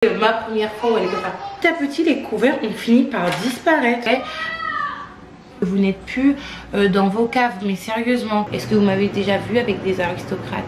Ma première fois où elle est comme ça. Petit à petit, les couverts ont fini par disparaître. Vous n'êtes plus dans vos caves, mais sérieusement, est-ce que vous m'avez déjà vu avec des aristocrates?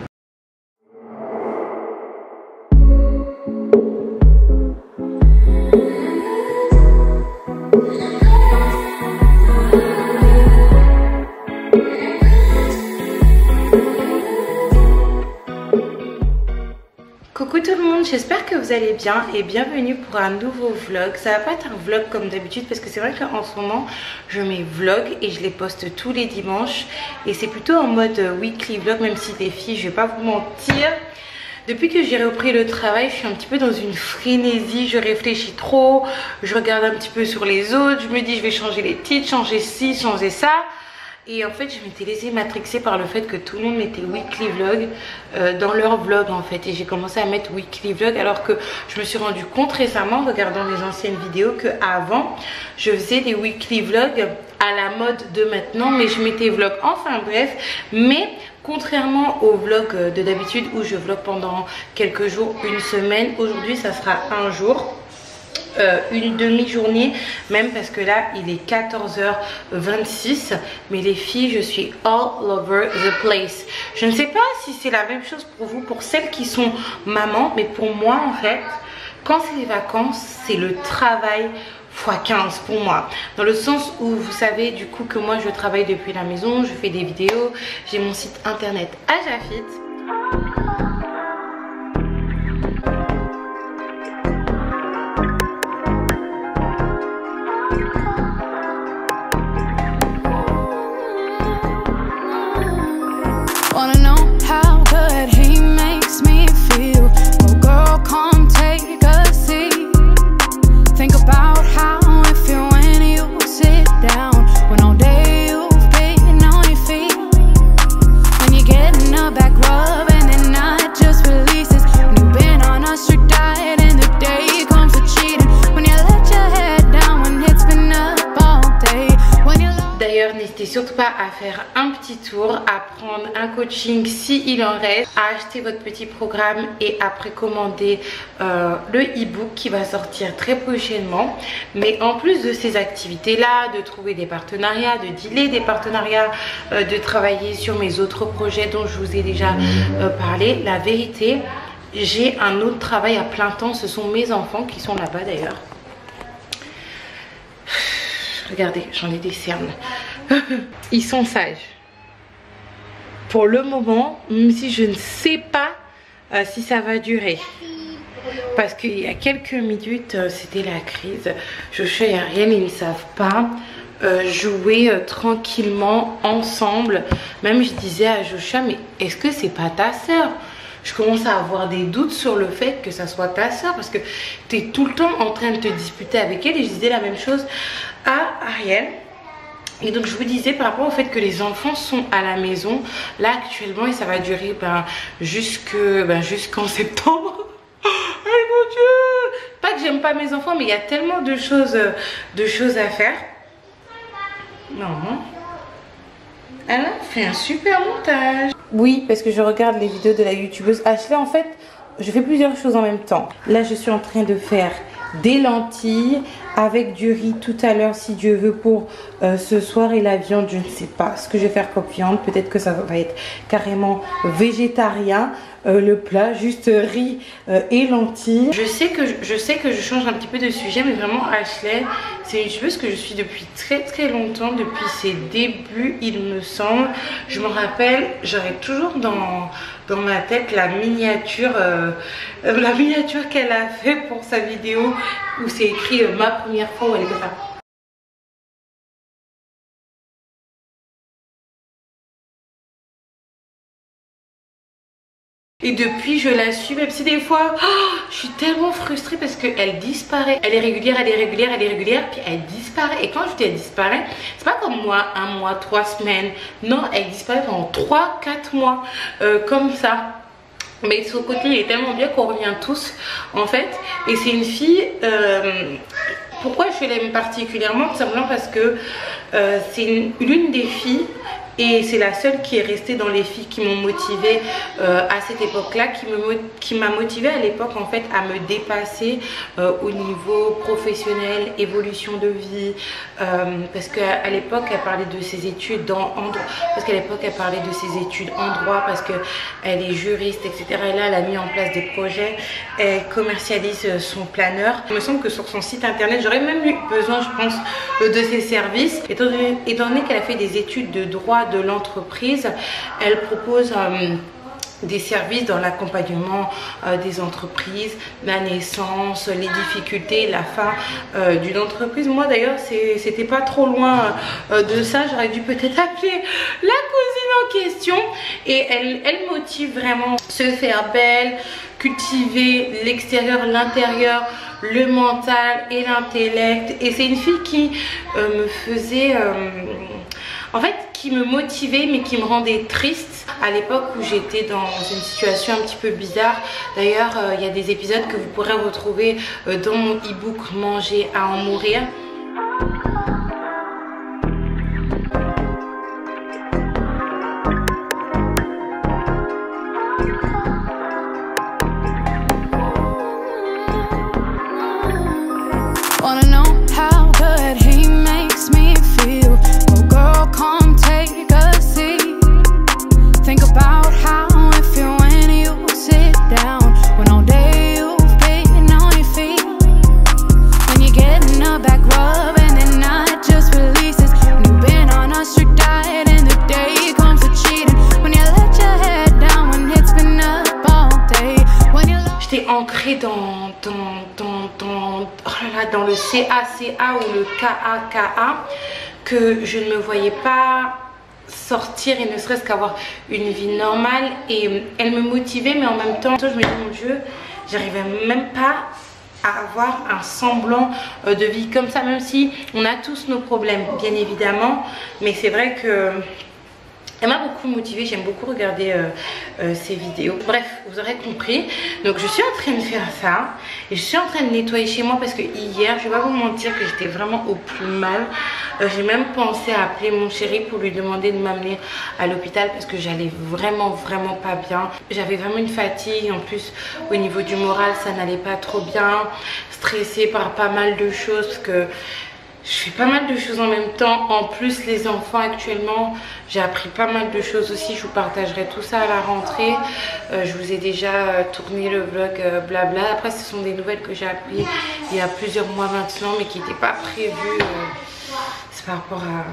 Coucou tout le monde, j'espère que vous allez bien et bienvenue pour un nouveau vlog. Ça va pas être un vlog comme d'habitude parce que c'est vrai qu'en ce moment je mets vlog et je les poste tous les dimanches et c'est plutôt en mode weekly vlog, même si les filles, je vais pas vous mentir, depuis que j'ai repris le travail, je suis un petit peu dans une frénésie, je réfléchis trop, je regarde un petit peu sur les autres, je me dis je vais changer les titres, changer ci, changer ça. Et en fait je m'étais laissée matrixer par le fait que tout le monde mettait weekly vlog dans leur vlog en fait. Et j'ai commencé à mettre weekly vlog alors que je me suis rendu compte récemment en regardant les anciennes vidéos que avant je faisais des weekly vlogs à la mode de maintenant. Mais je mettais vlog, enfin bref. Mais contrairement au vlog de d'habitude où je vlog pendant quelques jours, une semaine, aujourd'hui ça sera un jour. Une demi-journée même parce que là il est 14h26 mais les filles je suis all over the place. Je ne sais pas si c'est la même chose pour vous, pour celles qui sont mamans, mais pour moi en fait quand c'est les vacances c'est le travail x15 pour moi, dans le sens où vous savez du coup que moi je travaille depuis la maison, je fais des vidéos, j'ai mon site internet à Jafit. N'hésitez surtout pas à faire un petit tour, à prendre un coaching s'il en reste, à acheter votre petit programme et à précommander le e-book qui va sortir très prochainement. Mais en plus de ces activités là, de trouver des partenariats, de dealer des partenariats, de travailler sur mes autres projets dont je vous ai déjà parlé, la vérité, j'ai un autre travail à plein temps. Ce sont mes enfants qui sont là-bas d'ailleurs. Regardez, j'en ai des cernes. Ils sont sages pour le moment, même si je ne sais pas si ça va durer, parce qu'il y a quelques minutes c'était la crise. Joshua et Ariel, ils ne savent pas jouer tranquillement ensemble. Même je disais à Joshua, mais est-ce que c'est pas ta soeur? Je commence à avoir des doutes sur le fait que ça soit ta soeur, parce que tu es tout le temps en train de te disputer avec elle. Et je disais la même chose à Ariel. Et donc je vous disais par rapport au fait que les enfants sont à la maison là actuellement, et ça va durer jusqu'en septembre. Oh mon Dieu! Pas que j'aime pas mes enfants, mais il y a tellement de choses à faire. Non, elle a fait un super montage. Oui, parce que je regarde les vidéos de la youtubeuse Ashley. En fait, je fais plusieurs choses en même temps. Là, je suis en train de faire des lentilles avec du riz tout à l'heure si Dieu veut pour ce soir, et la viande je ne sais pas ce que je vais faire comme viande, peut-être que ça va être carrément végétarien le plat, juste riz et lentilles. Je sais que je change un petit peu de sujet, mais vraiment Ashley c'est une youtubeuse que je suis depuis très longtemps, depuis ses débuts il me semble. Je me rappelle, j'aurais toujours dans ma tête la miniature qu'elle a fait pour sa vidéo où c'est écrit ma première fois où elle est comme ça. Et depuis je la suis, même si des fois je suis tellement frustrée parce qu'elle disparaît. Elle est régulière, puis elle disparaît. Et quand je dis elle disparaît, c'est pas comme moi, 1 mois, 3 semaines. Non, elle disparaît pendant 3-4 mois comme ça. Mais son contenu est tellement bien qu'on revient tous en fait. Et c'est une fille, pourquoi je l'aime particulièrement? Tout simplement parce que c'est l'une des filles Et c'est la seule qui est restée dans les filles qui m'ont motivée à cette époque-là, qui m'a motivée à l'époque en fait à me dépasser au niveau professionnel, évolution de vie, parce qu'à l'époque elle parlait de ses études parce qu'à l'époque elle parlait de ses études en droit, parce qu'elle est juriste, etc. Et là elle a mis en place des projets, elle commercialise son planeur. Il me semble que sur son site internet, j'aurais même eu besoin, je pense, de ses services. Étant donné qu'elle a fait des études de droit de l'entreprise, elle propose des services dans l'accompagnement des entreprises, la naissance, les difficultés, la fin d'une entreprise. Moi d'ailleurs c'était pas trop loin de ça, j'aurais dû peut-être appeler la cousine en question. Et elle motive vraiment se faire belle, cultiver l'extérieur, l'intérieur, le mental et l'intellect. Et c'est une fille qui me faisait en fait, qui me motivait mais qui me rendait triste à l'époque où j'étais dans une situation un petit peu bizarre. D'ailleurs, il y a des épisodes que vous pourrez retrouver dans mon e-book Manger à en mourir. Ancrée dans le CACA ou le KAKA, que je ne me voyais pas sortir et ne serait-ce qu'avoir une vie normale. Et elle me motivait, mais en même temps je me dis mon Dieu, j'arrivais même pas à avoir un semblant de vie comme ça, même si on a tous nos problèmes bien évidemment. Mais c'est vrai que elle m'a beaucoup motivée, j'aime beaucoup regarder ses vidéos. Bref, vous aurez compris. Donc je suis en train de faire ça. Et je suis en train de nettoyer chez moi parce que hier, je vais pas vous mentir que j'étais vraiment au plus mal. J'ai même pensé à appeler mon chéri pour lui demander de m'amener à l'hôpital parce que j'allais vraiment pas bien. J'avais vraiment une fatigue. En plus, au niveau du moral, ça n'allait pas trop bien. Stressée par pas mal de choses parce que je fais pas mal de choses en même temps. En plus les enfants actuellement, j'ai appris pas mal de choses aussi. Je vous partagerai tout ça à la rentrée. Je vous ai déjà tourné le vlog blabla. Après ce sont des nouvelles que j'ai appris il y a plusieurs mois maintenant, mais qui n'étaient pas prévues. C'est par rapport à...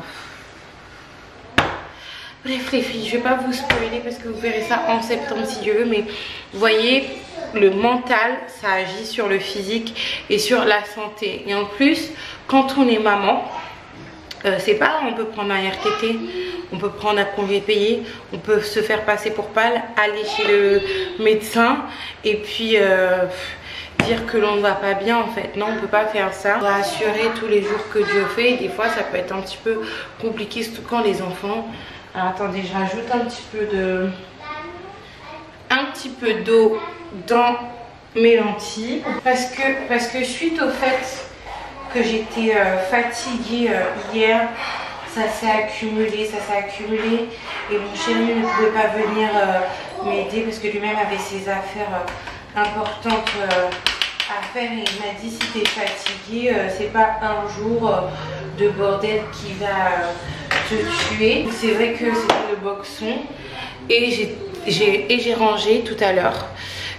Bref les filles, je vais pas vous spoiler parce que vous verrez ça en septembre si Dieu veut. Mais vous voyez, le mental ça agit sur le physique et sur la santé. Et en plus quand on est maman, c'est pas on peut prendre un RTT, on peut prendre un congé payé, on peut se faire passer pour pâle, aller chez le médecin et puis dire que l'on ne va pas bien en fait. Non, on peut pas faire ça. On doit assurer tous les jours que Dieu fait et des fois ça peut être un petit peu compliqué, surtout quand les enfants... Alors attendez, je rajoute un petit peu d'eau dans mes lentilles parce que suite au fait que j'étais fatiguée hier, ça s'est accumulé et mon chéri ne pouvait pas venir m'aider parce que lui-même avait ses affaires importantes à faire et il m'a dit si t'es fatiguée, c'est pas un jour de bordel qui va te tuer. C'est vrai que c'était le boxon et j'ai rangé tout à l'heure.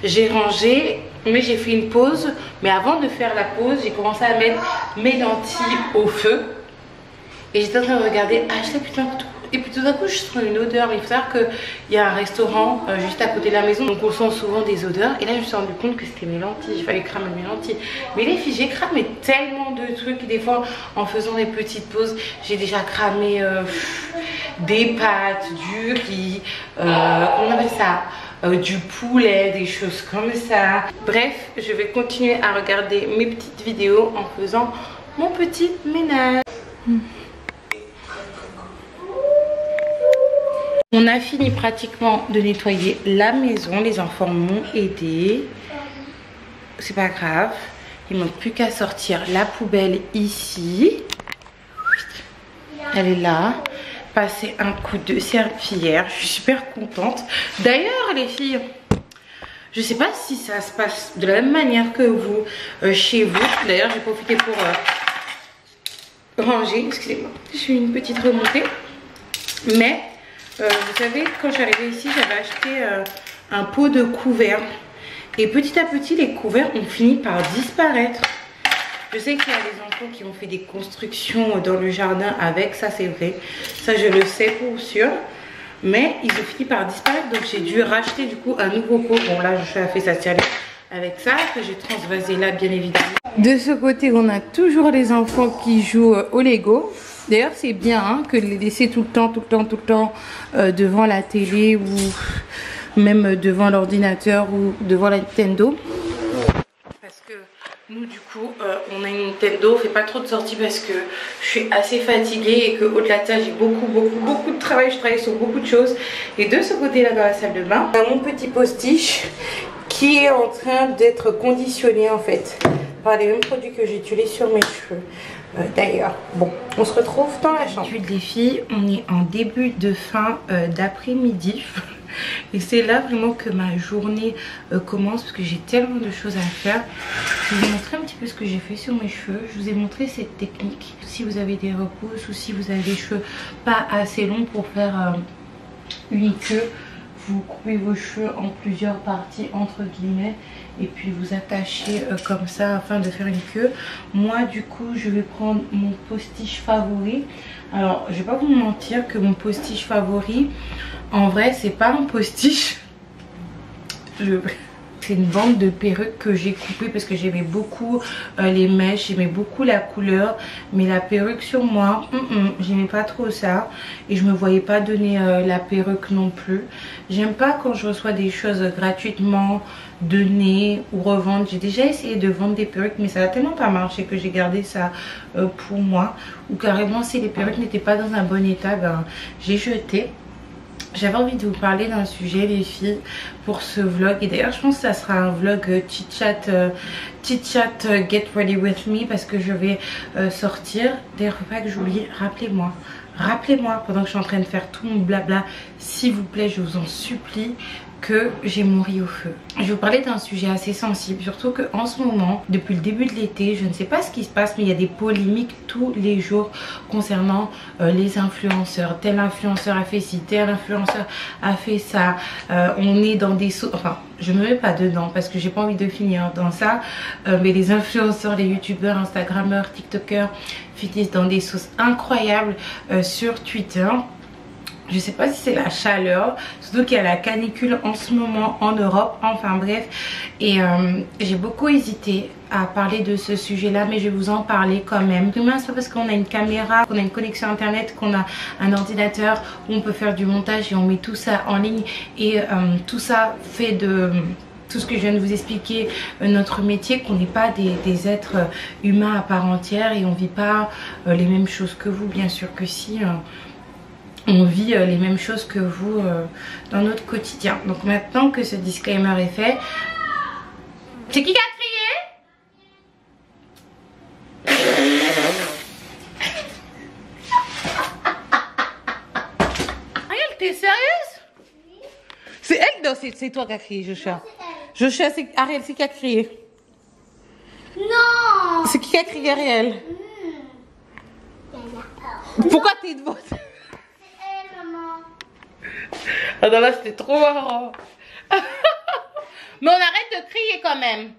J'ai rangé, mais j'ai fait une pause. Mais avant de faire la pause, j'ai commencé à mettre mes lentilles au feu. Et j'étais en train de regarder, ah je sais putain, et puis tout d'un coup je sens une odeur. Mais il faut savoir qu'il y a un restaurant juste à côté de la maison, donc on sent souvent des odeurs. Et là je me suis rendu compte que c'était mes lentilles, il fallait cramer mes lentilles. Mais les filles, j'ai cramé tellement de trucs. Des fois en faisant des petites pauses, j'ai déjà cramé des pâtes, du riz, comment on appelle ça, du poulet, des choses comme ça. Bref, je vais continuer à regarder mes petites vidéos en faisant mon petit ménage. On a fini pratiquement de nettoyer la maison. Les enfants m'ont aidé. C'est pas grave. Il ne manque plus qu'à sortir la poubelle ici. Elle est là. passé un coup de serpillière. Je suis super contente. D'ailleurs les filles, je sais pas si ça se passe de la même manière que vous chez vous. D'ailleurs j'ai profité pour ranger. Excusez-moi, je suis une petite remontée. Mais vous savez, quand j'arrivais ici, j'avais acheté un pot de couverts. Et petit à petit, les couverts ont fini par disparaître. Je sais qu'il y a des enfants qui ont fait des constructions dans le jardin avec, ça c'est vrai. Ça je le sais pour sûr. Mais ils ont fini par disparaître. Donc j'ai dû racheter du coup un nouveau pot. Bon là je fais ça tirer avec ça que j'ai transvasé là bien évidemment. De ce côté on a toujours les enfants qui jouent au Lego. D'ailleurs c'est bien hein, que de les laisser tout le temps devant la télé ou même devant l'ordinateur ou devant la Nintendo. Parce que nous du coup on a une Nintendo, on fait pas trop de sorties parce que je suis assez fatiguée et que au-delà de ça j'ai beaucoup de travail, je travaille sur beaucoup de choses. Et de ce côté là dans la salle de bain, on a mon petit postiche qui est en train d'être conditionné en fait par les mêmes produits que j'utilise sur mes cheveux. D'ailleurs, bon, on se retrouve dans la chambre. Les filles, on est en début de fin d'après-midi. Et c'est là vraiment que ma journée commence parce que j'ai tellement de choses à faire. Je vais vous montrer un petit peu ce que j'ai fait sur mes cheveux. Je vous ai montré cette technique. Si vous avez des repousses ou si vous avez des cheveux pas assez longs pour faire une queue, vous coupez vos cheveux en plusieurs parties entre guillemets et puis vous attachez comme ça afin de faire une queue. Moi du coup je vais prendre mon postiche favori. Alors je vais pas vous mentir que mon postiche favori en vrai c'est pas un postiche, c'est une bande de perruques que j'ai coupée parce que j'aimais beaucoup les mèches, j'aimais beaucoup la couleur, mais la perruque sur moi, j'aimais pas trop ça et je me voyais pas donner la perruque non plus. J'aime pas quand je reçois des choses gratuitement données ou revendre. J'ai déjà essayé de vendre des perruques mais ça a tellement pas marché que j'ai gardé ça pour moi, ou carrément si les perruques n'étaient pas dans un bon état, ben j'ai jeté. J'avais envie de vous parler d'un sujet les filles pour ce vlog, et d'ailleurs je pense que ça sera un vlog chit-chat get ready with me parce que je vais sortir. D'ailleurs faut pas que j'oublie, rappelez-moi pendant que je suis en train de faire tout mon blabla, s'il vous plaît je vous en supplie, que j'ai mon riz au feu. Je vais vous parler d'un sujet assez sensible, surtout que en ce moment, depuis le début de l'été, je ne sais pas ce qui se passe, mais il y a des polémiques tous les jours concernant les influenceurs. Tel influenceur a fait ci, tel influenceur a fait ça. On est dans des sauts, enfin je me mets pas dedans parce que j'ai pas envie de finir dans ça, mais les influenceurs, les youtubeurs, instagrammeurs, tiktokers finissent dans des sauces incroyables sur Twitter. Je sais pas si c'est la chaleur, surtout qu'il y a la canicule en ce moment en Europe, enfin bref. Et j'ai beaucoup hésité à parler de ce sujet là, mais je vais vous en parler quand même. C'est pas parce qu'on a une caméra, qu'on a une connexion internet, qu'on a un ordinateur où on peut faire du montage et on met tout ça en ligne. Et tout ça fait de tout ce que je viens de vous expliquer notre métier, qu'on n'est pas des êtres humains à part entière et on vit pas les mêmes choses que vous. Bien sûr que si... on vit les mêmes choses que vous dans notre quotidien. Donc maintenant que ce disclaimer est fait, c'est qui a crié? Ariel, t'es sérieuse? C'est elle? Non, c'est toi qui a crié, Joshua. Joshua, c'est Ariel, c'est qui a crié? Non. C'est qui a crié, Ariel? Pourquoi t'es devant? Ah non, là c'était trop marrant. Mais on arrête de crier quand même,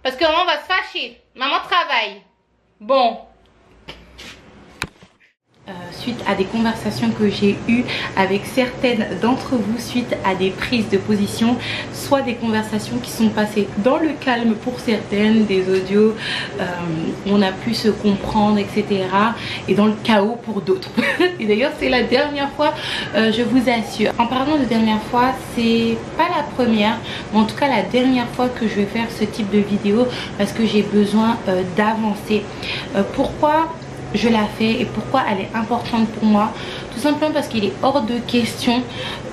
parce que maman va se fâcher. Maman travaille. Bon. Suite à des conversations que j'ai eues avec certaines d'entre vous, suite à des prises de position, soit des conversations qui sont passées dans le calme pour certaines, des audios où on a pu se comprendre, etc. et dans le chaos pour d'autres. Et d'ailleurs c'est la dernière fois, je vous assure. En parlant de dernière fois, c'est pas la première, mais en tout cas la dernière fois que je vais faire ce type de vidéo, parce que j'ai besoin d'avancer. Pourquoi je la fais et pourquoi elle est importante pour moi? Tout simplement parce qu'il est hors de question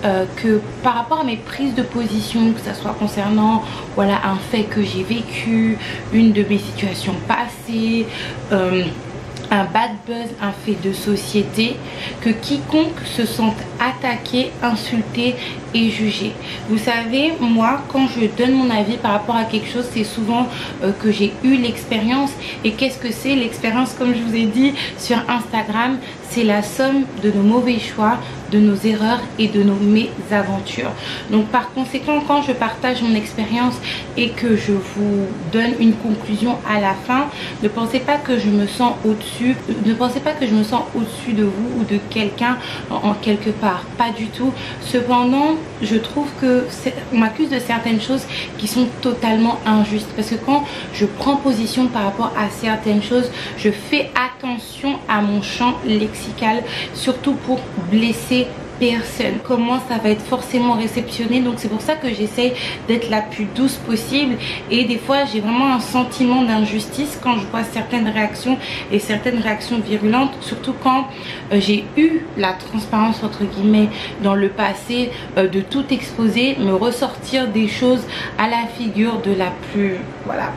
que par rapport à mes prises de position, que ça soit concernant voilà un fait que j'ai vécu, une de mes situations passées, un bad buzz, un fait de société, que quiconque se sente attaqué, insulté et jugé. Vous savez, moi quand je donne mon avis par rapport à quelque chose, c'est souvent que j'ai eu l'expérience. Et qu'est-ce que c'est l'expérience? Comme je vous ai dit sur Instagram, c'est la somme de nos mauvais choix, de nos erreurs et de nos mésaventures. Donc par conséquent, quand je partage mon expérience et que je vous donne une conclusion à la fin, ne pensez pas que je me sens au-dessus, ne pensez pas que je me sens au-dessus de vous ou de quelqu'un en quelque part, pas du tout. Cependant, je trouve que on m'accuse de certaines choses qui sont totalement injustes, parce que quand je prends position par rapport à certaines choses, je fais attention à mon champ lexical, surtout pour blesser personne. Comment ça va être forcément réceptionné. Donc c'est pour ça que j'essaye d'être la plus douce possible, et des fois j'ai vraiment un sentiment d'injustice quand je vois certaines réactions, et certaines réactions virulentes, surtout quand j'ai eu la transparence entre guillemets dans le passé, de tout exposer, me ressortir des choses à la figure de la plus voilà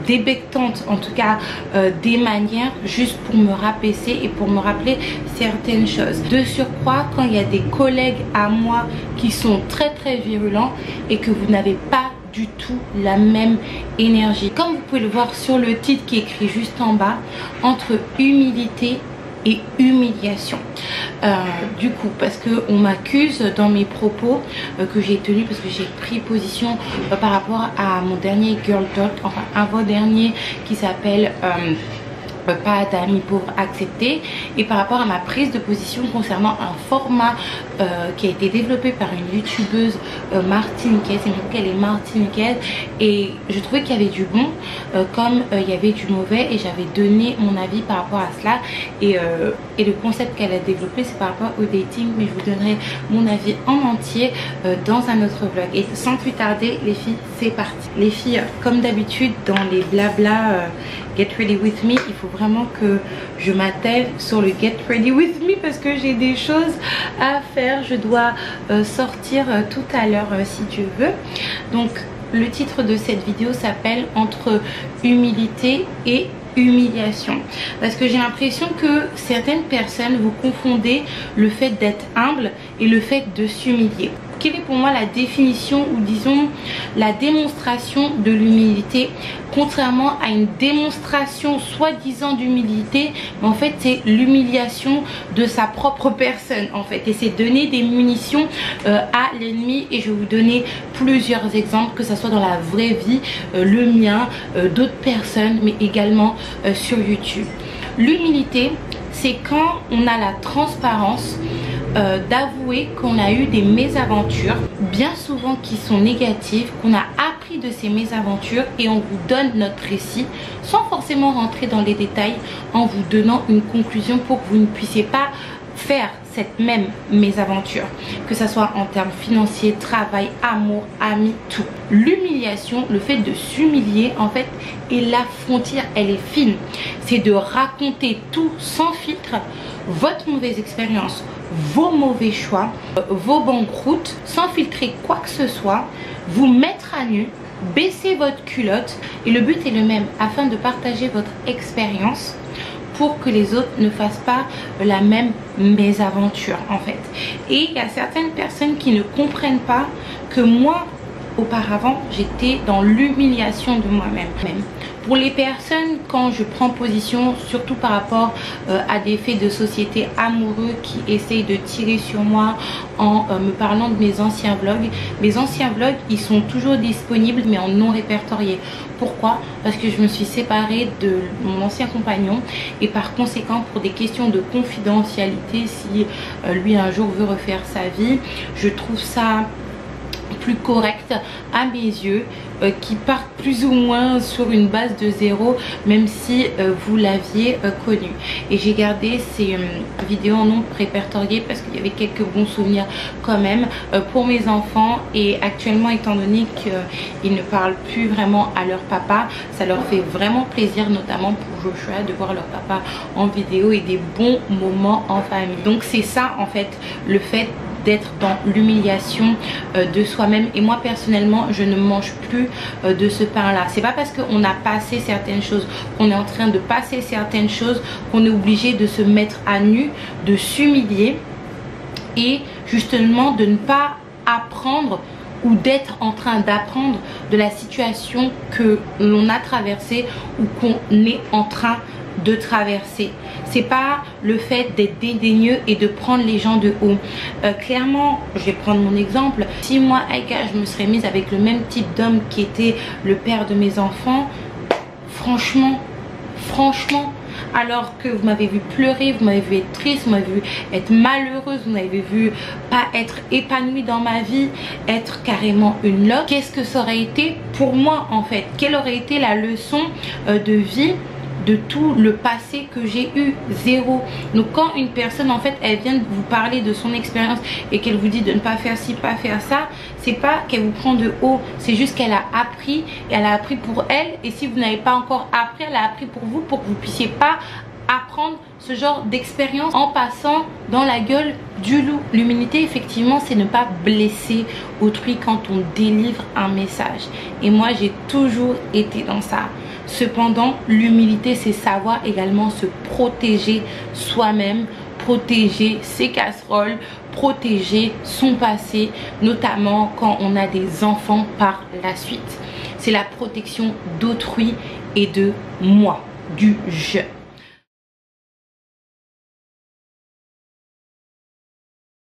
débectante, en tout cas des manières, juste pour me rabaisser et pour me rappeler certaines choses. De surcroît, quand il y a des collègues à moi qui sont très virulents et que vous n'avez pas du tout la même énergie, comme vous pouvez le voir sur le titre qui est écrit juste en bas, entre humilité et humiliation. Du coup, parce que on m'accuse dans mes propos que j'ai tenus, parce que j'ai pris position par rapport à mon dernier Girl Talk, enfin avant-dernier, qui s'appelle pas d'amis pauvres acceptés, et par rapport à ma prise de position concernant un format qui a été développé par une youtubeuse martiniquaise, il me semble qu'elle est martiniquaise, et je trouvais qu'il y avait du bon comme il y avait du mauvais, et j'avais donné mon avis par rapport à cela, et le concept qu'elle a développé c'est par rapport au dating, mais je vous donnerai mon avis en entier dans un autre vlog. Et sans plus tarder les filles, c'est parti. Les filles, comme d'habitude dans les blabla Get Ready With Me, il faut vraiment que je m'attelle sur le Get Ready With Me parce que j'ai des choses à faire. Je dois sortir tout à l'heure si Dieu veut. Donc le titre de cette vidéo s'appelle Entre humilité et humiliation, parce que j'ai l'impression que certaines personnes vous confondez le fait d'être humble et le fait de s'humilier. Quelle est pour moi la définition, ou disons la démonstration de l'humilité? Contrairement à une démonstration soi-disant d'humilité, mais en fait c'est l'humiliation de sa propre personne en fait, et c'est donner des munitions à l'ennemi. Et je vais vous donner plusieurs exemples, que ce soit dans la vraie vie, le mien, d'autres personnes, mais également sur YouTube. L'humilité, c'est quand on a la transparence d'avouer qu'on a eu des mésaventures, bien souvent qui sont négatives, qu'on a appris de ces mésaventures, et on vous donne notre récit sans forcément rentrer dans les détails, en vous donnant une conclusion pour que vous ne puissiez pas faire cette même mésaventure, que ce soit en termes financiers, travail, amour, amis, tout. L'humiliation, le fait de s'humilier en fait, et la frontière elle est fine, c'est de raconter tout sans filtre, votre mauvaise expérience, vos mauvais choix, vos banqueroutes, sans filtrer quoi que ce soit, vous mettre à nu, baisser votre culotte, et le but est le même, afin de partager votre expérience pour que les autres ne fassent pas la même mésaventure en fait. Et il y a certaines personnes qui ne comprennent pas que moi auparavant j'étais dans l'humiliation de moi-même. Pour les personnes, quand je prends position, surtout par rapport à des faits de société amoureux qui essayent de tirer sur moi en me parlant de mes anciens vlogs ils sont toujours disponibles mais en non répertorié. Pourquoi? Parce que je me suis séparée de mon ancien compagnon, et par conséquent pour des questions de confidentialité, si lui un jour veut refaire sa vie, je trouve ça plus correct à mes yeux qui partent plus ou moins sur une base de zéro, même si vous l'aviez connu. Et j'ai gardé ces vidéos en non répertoriées parce qu'il y avait quelques bons souvenirs quand même pour mes enfants. Et actuellement, étant donné qu'ils ne parlent plus vraiment à leur papa, ça leur fait vraiment plaisir, notamment pour Joshua, de voir leur papa en vidéo et des bons moments en famille. Donc c'est ça en fait, le fait d'être dans l'humiliation de soi-même. Et moi personnellement, je ne mange plus de ce pain là. C'est pas parce qu'on a passé certaines choses, qu'on est en train de passer certaines choses, qu'on est obligé de se mettre à nu, de s'humilier et justement de ne pas apprendre ou d'être en train d'apprendre de la situation que l'on a traversée ou qu'on est en train de traverser. C'est pas le fait d'être dédaigneux et de prendre les gens de haut. Clairement, je vais prendre mon exemple. Si moi, Aïka, je me serais mise avec le même type d'homme qui était le père de mes enfants, franchement, alors que vous m'avez vu pleurer, vous m'avez vu être triste, vous m'avez vu être malheureuse, vous m'avez vu pas être épanouie dans ma vie, être carrément une loque, qu'est-ce que ça aurait été pour moi en fait? Quelle aurait été la leçon de vie de tout le passé que j'ai eu? Zéro. Donc quand une personne en fait elle vient de vous parler de son expérience et qu'elle vous dit de ne pas faire ci, pas faire ça, c'est pas qu'elle vous prend de haut, c'est juste qu'elle a appris et elle a appris pour elle. Et si vous n'avez pas encore appris, elle a appris pour vous, pour que vous puissiez pas apprendre ce genre d'expérience en passant dans la gueule du loup. L'humilité effectivement c'est ne pas blesser autrui quand on délivre un message, et moi j'ai toujours été dans ça. Cependant l'humilité c'est savoir également se protéger soi-même, protéger ses casseroles, protéger son passé, notamment quand on a des enfants par la suite. C'est la protection d'autrui et de moi, du je.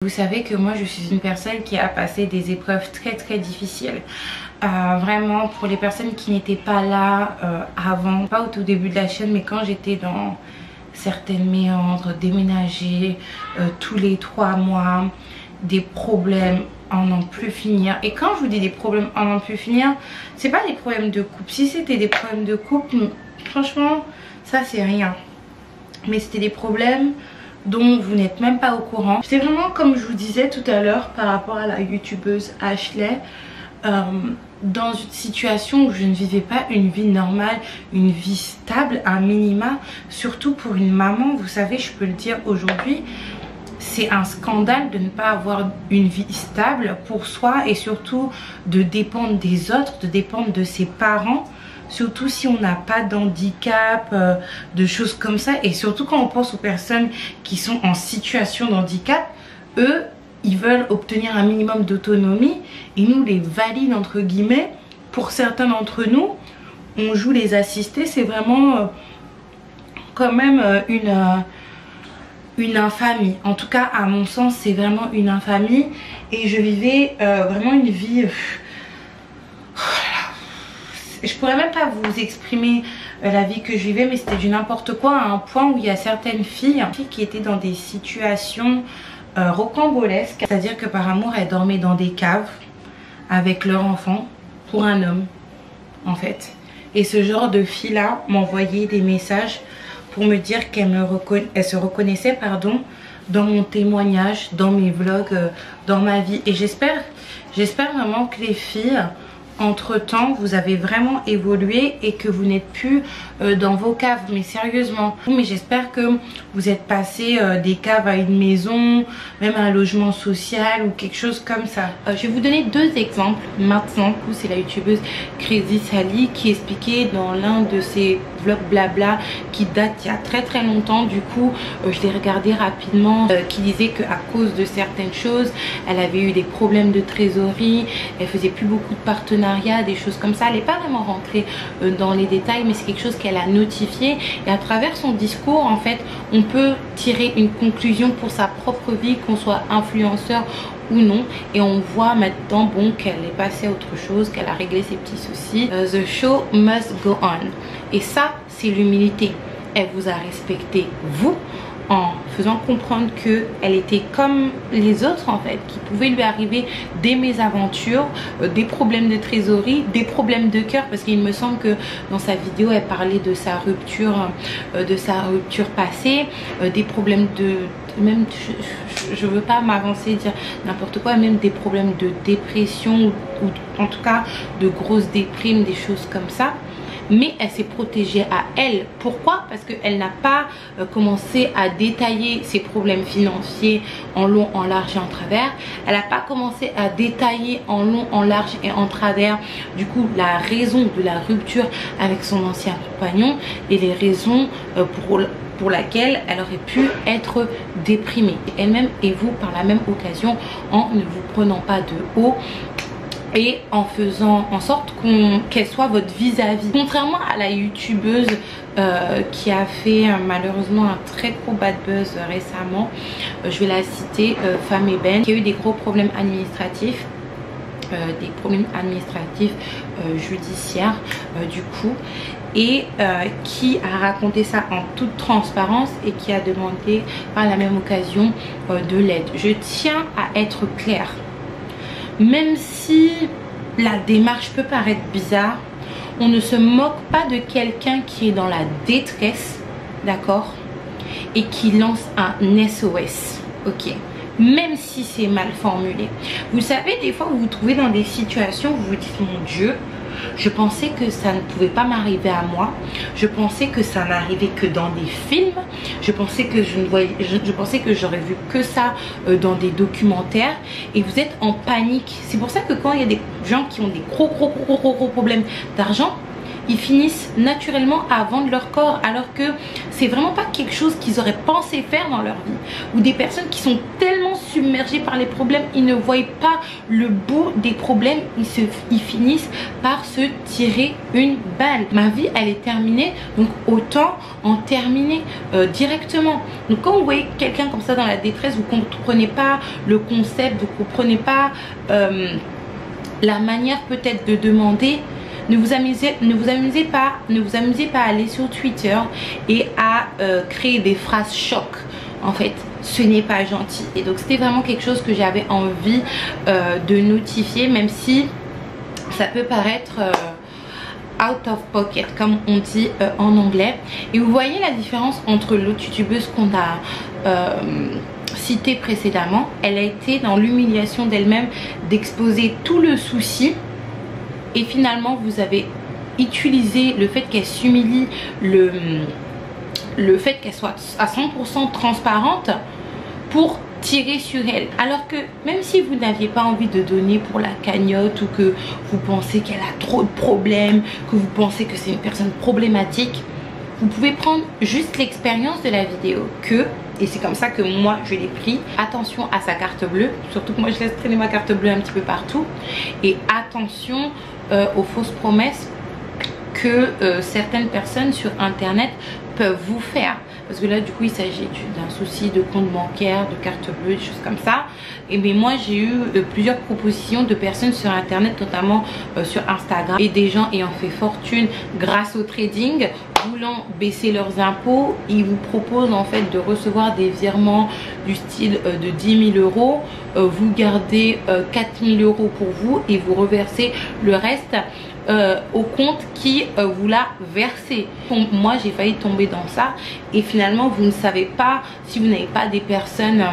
Vous savez que moi je suis une personne qui a passé des épreuves très difficiles. Vraiment pour les personnes qui n'étaient pas là avant, pas au tout début de la chaîne, mais quand j'étais dans certaines méandres, déménager tous les 3 mois, des problèmes en n'en plus finir. Et quand je vous dis des problèmes en n'en plus finir, c'est pas des problèmes de couple. Si c'était des problèmes de couple, franchement ça c'est rien. Mais c'était des problèmes dont vous n'êtes même pas au courant. C'est vraiment comme je vous disais tout à l'heure par rapport à la youtubeuse Ashley, dans une situation où je ne vivais pas une vie normale, une vie stable, un minima, surtout pour une maman. Vous savez, je peux le dire aujourd'hui, c'est un scandale de ne pas avoir une vie stable pour soi et surtout de dépendre des autres, de dépendre de ses parents. Surtout si on n'a pas d'handicap, de choses comme ça. Et surtout quand on pense aux personnes qui sont en situation d'handicap, eux, ils veulent obtenir un minimum d'autonomie. Et nous, les valides, entre guillemets, pour certains d'entre nous, on joue les assistés. C'est vraiment quand même une infamie. En tout cas, à mon sens, c'est vraiment une infamie. Et je vivais vraiment une vie... Je pourrais même pas vous exprimer la vie que je vivais, mais c'était du n'importe quoi, à un point où il y a certaines filles qui étaient dans des situations rocambolesques. C'est-à-dire que par amour, elles dormaient dans des caves avec leur enfant pour un homme, en fait. Et ce genre de filles-là m'envoyaient des messages pour me dire qu'elles se reconnaissaient, pardon, dans mon témoignage, dans mes vlogs, dans ma vie. Et j'espère vraiment que les filles... Entre temps vous avez vraiment évolué et que vous n'êtes plus dans vos caves, mais sérieusement. Mais j'espère que vous êtes passé des caves à une maison, même à un logement social ou quelque chose comme ça. Je vais vous donner 2 exemples maintenant. C'est la youtubeuse Crazy Sally qui expliquait dans l'un de ses vlogs blabla qui date il y a très longtemps. Du coup je l'ai regardé rapidement, qui disait qu'à cause de certaines choses elle avait eu des problèmes de trésorerie, elle faisait plus beaucoup de partenariats, des choses comme ça. Elle n'est pas vraiment rentrée dans les détails, mais c'est quelque chose qu'elle a notifié, et à travers son discours en fait on peut tirer une conclusion pour sa propre vie, qu'on soit influenceur ou non, et on voit maintenant bon qu'elle est passée à autre chose, qu'elle a réglé ses petits soucis. The show must go on, et ça c'est l'humilité. Elle vous a respecté vous, en faisant comprendre qu'elle était comme les autres en fait, qu'il pouvait lui arriver des mésaventures, des problèmes de trésorerie, des problèmes de cœur, parce qu'il me semble que dans sa vidéo elle parlait de sa rupture passée, des problèmes de... même je veux pas m'avancer, dire n'importe quoi, même des problèmes de dépression ou en tout cas de grosses déprimes, des choses comme ça. mais elle s'est protégée à elle. Pourquoi? Parce qu'elle n'a pas commencé à détailler ses problèmes financiers en long, en large et en travers. Elle n'a pas commencé à détailler en long, en large et en travers du coup la raison de la rupture avec son ancien compagnon et les raisons pour laquelle elle aurait pu être déprimée elle-même et vous par la même occasion, en ne vous prenant pas de haut et en faisant en sorte qu'elle soit votre vis-à-vis. Contrairement à la youtubeuse qui a fait malheureusement un très gros bad buzz récemment, je vais la citer, Femme Eben, qui a eu des gros problèmes administratifs, judiciaires du coup, et qui a raconté ça en toute transparence et qui a demandé par la même occasion de l'aide. Je tiens à être claire, même si la démarche peut paraître bizarre, on ne se moque pas de quelqu'un qui est dans la détresse, d'accord, et qui lance un SOS, ok, même si c'est mal formulé. Vous savez, des fois vous vous trouvez dans des situations où vous vous dites mon Dieu, je pensais que ça ne pouvait pas m'arriver à moi, je pensais que ça n'arrivait que dans des films, je pensais que je pensais que j'aurais vu que ça dans des documentaires, et vous êtes en panique. C'est pour ça que quand il y a des gens qui ont des gros problèmes d'argent, ils finissent naturellement à vendre leur corps, alors que c'est vraiment pas quelque chose qu'ils auraient pensé faire dans leur vie. Ou des personnes qui sont tellement submergées par les problèmes, ils ne voient pas le bout des problèmes, ils finissent par se tirer une balle. Ma vie elle est terminée, donc autant en terminer directement. Donc quand vous voyez quelqu'un comme ça dans la détresse, vous comprenez pas le concept, vous comprenez pas la manière peut-être de demander. Ne vous amusez pas à aller sur Twitter et à créer des phrases choc. En fait, ce n'est pas gentil. Et donc c'était vraiment quelque chose que j'avais envie de notifier, même si ça peut paraître out of pocket comme on dit en anglais. Et vous voyez la différence entre l'autre youtubeuse qu'on a citée précédemment. Elle a été dans l'humiliation d'elle-même, d'exposer tout le souci. Et finalement vous avez utilisé le fait qu'elle s'humilie, le fait qu'elle soit à 100% transparente pour tirer sur elle. Alors que même si vous n'aviez pas envie de donner pour la cagnotte, ou que vous pensez qu'elle a trop de problèmes, que vous pensez que c'est une personne problématique, vous pouvez prendre juste l'expérience de la vidéo et c'est comme ça que moi je l'ai pris. Attention à sa carte bleue, surtout que moi je laisse traîner ma carte bleue un petit peu partout. Et attention aux fausses promesses que certaines personnes sur internet peuvent vous faire. Parce que là du coup il s'agit d'un souci de compte bancaire, de carte bleue, des choses comme ça. Et mais moi j'ai eu plusieurs propositions de personnes sur internet, notamment sur Instagram, et des gens ayant fait fortune grâce au trading, voulant baisser leurs impôts. Ils vous proposent en fait de recevoir des virements du style de 10 000 euros, vous gardez 4 000 euros pour vous et vous reversez le reste au compte qui vous l'a versé. Moi j'ai failli tomber dans ça, et finalement vous ne savez pas, si vous n'avez pas des personnes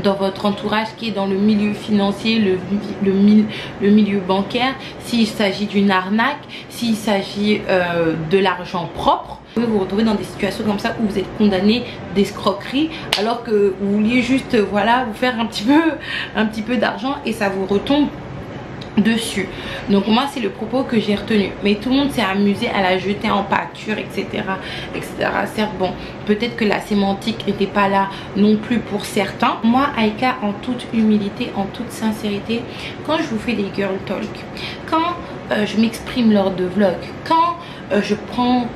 dans votre entourage qui est dans le milieu financier, le milieu bancaire, s'il s'agit d'une arnaque, s'il s'agit de l'argent propre. Vous pouvez vous retrouver dans des situations comme ça où vous êtes condamné d'escroquerie, alors que vous vouliez juste voilà vous faire un petit peu d'argent, et ça vous retombe dessus. Donc moi c'est le propos que j'ai retenu, mais tout le monde s'est amusé à la jeter en pâture, etc., etc. Certes, bon, peut-être que la sémantique n'était pas là non plus pour certains. Moi Aïka, en toute humilité, en toute sincérité, quand je vous fais des girl talk, quand je m'exprime lors de vlogs, quand je prends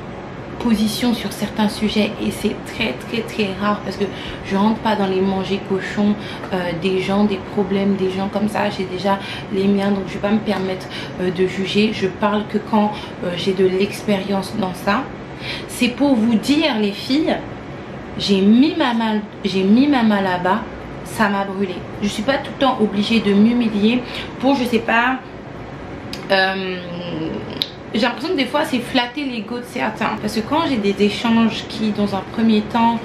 position sur certains sujets, et c'est très rare parce que je rentre pas dans les manger cochons des gens, des problèmes des gens comme ça. J'ai déjà les miens, donc je vais pas me permettre de juger. Je parle que quand j'ai de l'expérience dans ça. C'est pour vous dire les filles, j'ai mis ma main là-bas, ça m'a brûlé. Je suis pas tout le temps obligée de m'humilier pour, je sais pas, j'ai l'impression que des fois c'est flatter l'ego de certains. Parce que quand j'ai des échanges qui dans un premier temps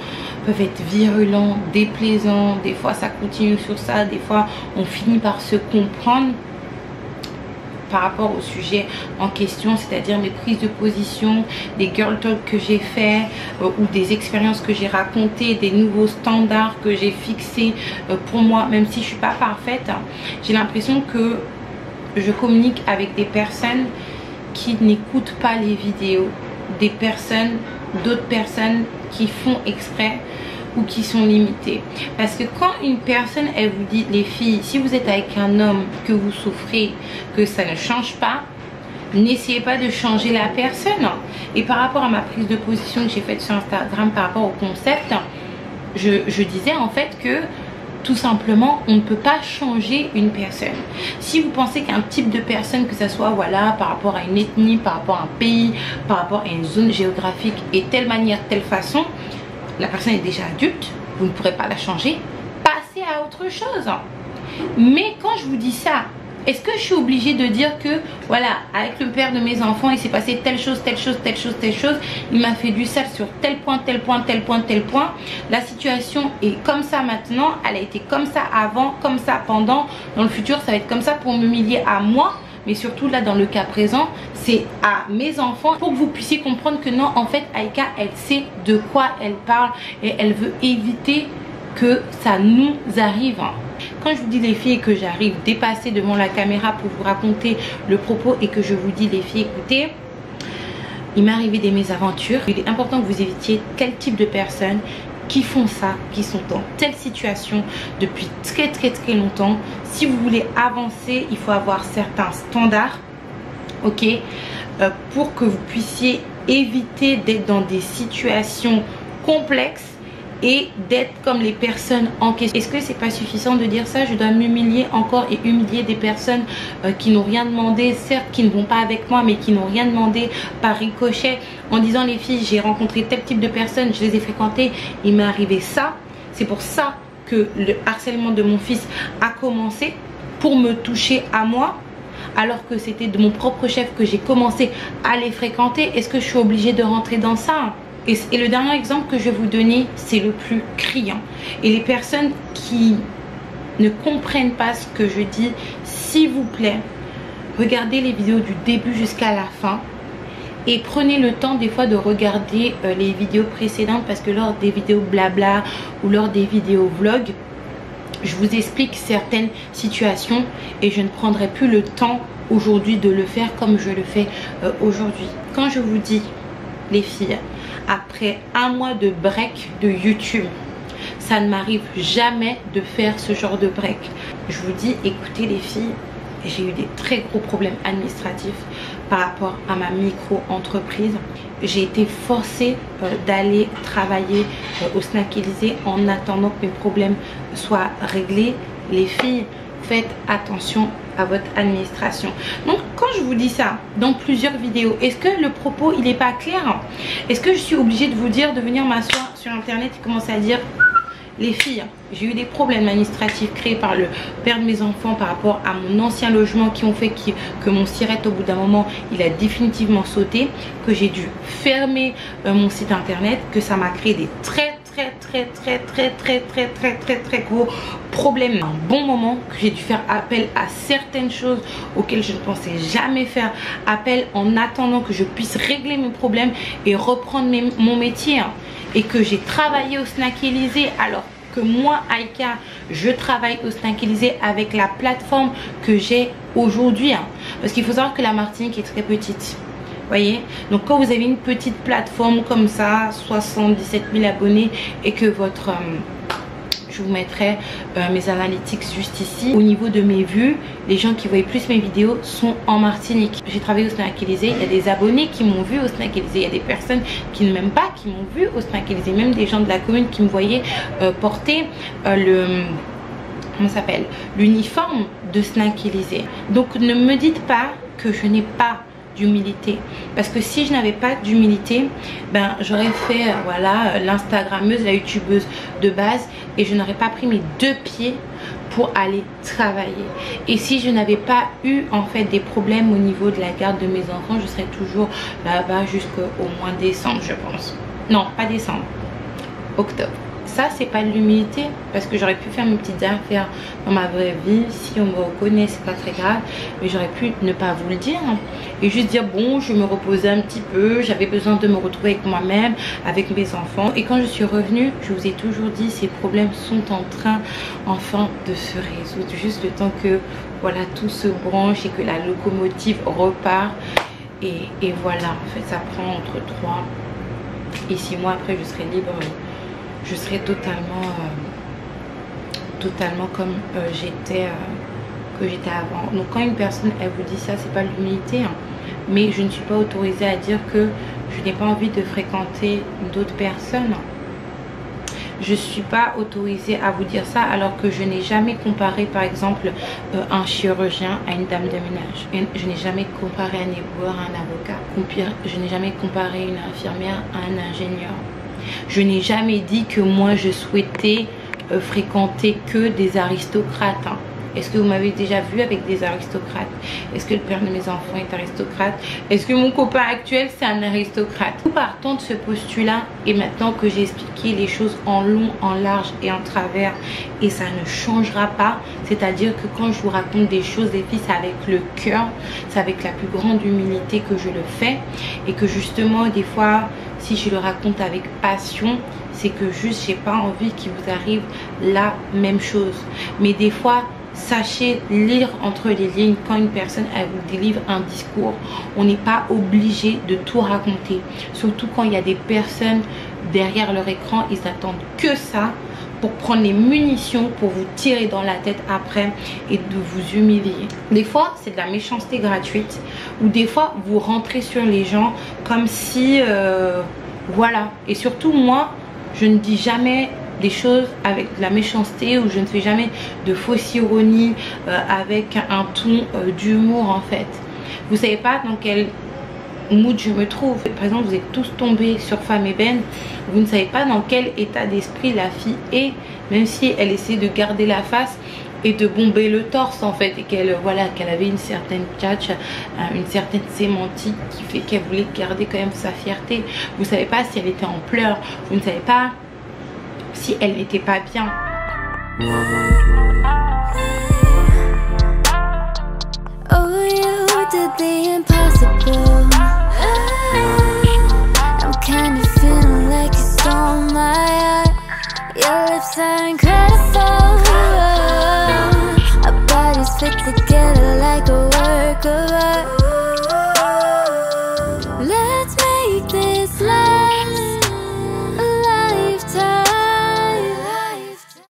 peuvent être virulents, déplaisants, des fois ça continue sur ça, des fois on finit par se comprendre, par rapport au sujet en question, c'est-à-dire mes prises de position, des girl talk que j'ai fait ou des expériences que j'ai racontées, des nouveaux standards que j'ai fixés pour moi, même si je suis pas parfaite. J'ai l'impression que je communique avec des personnes qui n'écoutent pas les vidéos, d'autres personnes qui font exprès ou qui sont limitées. Parce que quand une personne, elle vous dit, les filles, si vous êtes avec un homme, que vous souffrez, que ça ne change pas, n'essayez pas de changer la personne. Et par rapport à ma prise de position que j'ai faite sur Instagram par rapport au concept, je disais en fait que tout simplement, on ne peut pas changer une personne. Si vous pensez qu'un type de personne, que ce soit voilà, par rapport à une ethnie, par rapport à un pays, par rapport à une zone géographique, est telle manière, telle façon, la personne est déjà adulte, vous ne pourrez pas la changer, passez à autre chose. Mais quand je vous dis ça, est-ce que je suis obligée de dire que voilà, avec le père de mes enfants, il s'est passé telle chose, telle chose, telle chose, telle chose, il m'a fait du sale sur tel point, tel point, tel point, tel point, la situation est comme ça maintenant, elle a été comme ça avant, comme ça pendant, dans le futur ça va être comme ça pour m'humilier à moi, mais surtout là dans le cas présent, c'est à mes enfants, pour que vous puissiez comprendre que non, en fait Aïka, elle sait de quoi elle parle et elle veut éviter que ça nous arrive. Quand je vous dis les filles que j'arrive dépasser devant la caméra pour vous raconter le propos et que je vous dis les filles, écoutez, il m'est arrivé des mésaventures. Il est important que vous évitiez tel type de personnes qui font ça, qui sont dans telle situation depuis très longtemps. Si vous voulez avancer, il faut avoir certains standards, ok, pour que vous puissiez éviter d'être dans des situations complexes et d'être comme les personnes en question. Est-ce que c'est pas suffisant de dire ça? Je dois m'humilier encore et humilier des personnes qui n'ont rien demandé, certes qui ne vont pas avec moi, mais qui n'ont rien demandé par ricochet, en disant les filles, j'ai rencontré tel type de personnes, je les ai fréquentées, il m'est arrivé ça. C'est pour ça que le harcèlement de mon fils a commencé, pour me toucher à moi, alors que c'était de mon propre chef que j'ai commencé à les fréquenter. Est-ce que je suis obligée de rentrer dans ça? Et le dernier exemple que je vais vous donner, c'est le plus criant. Et les personnes qui ne comprennent pas ce que je dis, s'il vous plaît, regardez les vidéos du début jusqu'à la fin. Et prenez le temps des fois de regarder les vidéos précédentes, parce que lors des vidéos blabla ou lors des vidéos vlog, je vous explique certaines situations et je ne prendrai plus le temps aujourd'hui de le faire comme je le fais aujourd'hui. Quand je vous dis, les filles, après un mois de break de YouTube, ça ne m'arrive jamais de faire ce genre de break. Je vous dis, écoutez les filles, j'ai eu des très gros problèmes administratifs par rapport à ma micro-entreprise. J'ai été forcée d'aller travailler au Snack Élysée en attendant que mes problèmes soient réglés. Les filles, faites attention à votre administration. Donc quand je vous dis ça dans plusieurs vidéos, est-ce que le propos il n'est pas clair? Est-ce que je suis obligée de vous dire de venir m'asseoir sur internet et commencer à dire les filles, j'ai eu des problèmes administratifs créés par le père de mes enfants par rapport à mon ancien logement qui ont fait que mon sirette au bout d'un moment il a définitivement sauté, que j'ai dû fermer mon site internet, que ça m'a créé des très gros problèmes à un bon moment, que j'ai dû faire appel à certaines choses auxquelles je ne pensais jamais faire appel en attendant que je puisse régler mes problèmes et reprendre mon métier, et que j'ai travaillé au Snack Élysée alors que moi Aïka je travaille au Snack Élysée avec la plateforme que j'ai aujourd'hui, parce qu'il faut savoir que la Martinique est très petite. Voyez, donc quand vous avez une petite plateforme comme ça, 77 000 abonnés, et que votre je vous mettrai mes analytics juste ici. Au niveau de mes vues, les gens qui voient plus mes vidéos sont en Martinique. J'ai travaillé au Snack Élysée, il y a des abonnés qui m'ont vu au Snack Élysée, il y a des personnes qui ne m'aiment pas qui m'ont vu au Snack Élysée, même des gens de la commune qui me voyaient porter comment ça s'appelle, l'uniforme de Snack Élysée. Donc ne me dites pas que je n'ai pas d'humilité, parce que si je n'avais pas d'humilité, ben j'aurais fait voilà l'instagrammeuse, la youtubeuse de base, et je n'aurais pas pris mes deux pieds pour aller travailler. Et si je n'avais pas eu en fait des problèmes au niveau de la garde de mes enfants, je serais toujours là-bas jusqu'au mois de décembre, je pense. Non, pas décembre, octobre. ça c'est pas de l'humilité, parce que j'aurais pu faire mes petites affaires dans ma vraie vie. Si on me reconnaît, c'est pas très grave, mais j'aurais pu ne pas vous le dire et juste dire bon, je me reposais un petit peu, j'avais besoin de me retrouver avec moi-même, avec mes enfants. Et quand je suis revenue, je vous ai toujours dit, ces problèmes sont en train enfin de se résoudre, juste le temps que voilà, tout se branche et que la locomotive repart. Et voilà, en fait ça prend entre 3 et 6 mois après, je serai libre, je serai totalement comme j'étais avant. Donc quand une personne elle vous dit ça, c'est pas l'humilité, mais je ne suis pas autorisée à dire que je n'ai pas envie de fréquenter d'autres personnes. Je ne suis pas autorisée à vous dire ça alors que je n'ai jamais comparé par exemple un chirurgien à une dame de ménage. Je n'ai jamais comparé un éboueur à un avocat. Je n'ai jamais comparé une infirmière à un ingénieur. Je n'ai jamais dit que moi je souhaitais fréquenter que des aristocrates. Est-ce que vous m'avez déjà vu avec des aristocrates? Est-ce que le père de mes enfants est aristocrate? Est-ce que mon copain actuel c'est un aristocrate? Nous partons de ce postulat, et maintenant que j'ai expliqué les choses en long, en large et en travers, et ça ne changera pas, c'est-à-dire que quand je vous raconte des choses, les filles, c'est avec le cœur, c'est avec la plus grande humilité que je le fais, et que justement des fois si je le raconte avec passion, c'est que juste j'ai pas envie qu'il vous arrive la même chose. Mais des fois, sachez lire entre les lignes quand une personne elle vous délivre un discours. On n'est pas obligé de tout raconter, surtout quand il y a des personnes derrière leur écran, ils attendent que ça pour prendre les munitions pour vous tirer dans la tête après et de vous humilier. Des fois c'est de la méchanceté gratuite, ou des fois vous rentrez sur les gens comme si voilà. Et surtout moi je ne dis jamais des choses avec de la méchanceté, ou je ne fais jamais de fausse ironie avec un ton d'humour en fait. Vous savez pas dans quel mood je me trouve. Par exemple, vous êtes tous tombés sur Femme Ébène, vous ne savez pas dans quel état d'esprit la fille est, même si elle essaie de garder la face et de bomber le torse en fait, et qu'elle voilà, qu'elle avait une certaine tchatch, une certaine sémantique qui fait qu'elle voulait garder quand même sa fierté. Vous savez pas si elle était en pleurs, vous ne savez pas si elle n'était pas bien. Oh, you did the impossible. I'm kind of feeling like you stole my heart. Your lips are incredible. Our bodies fit together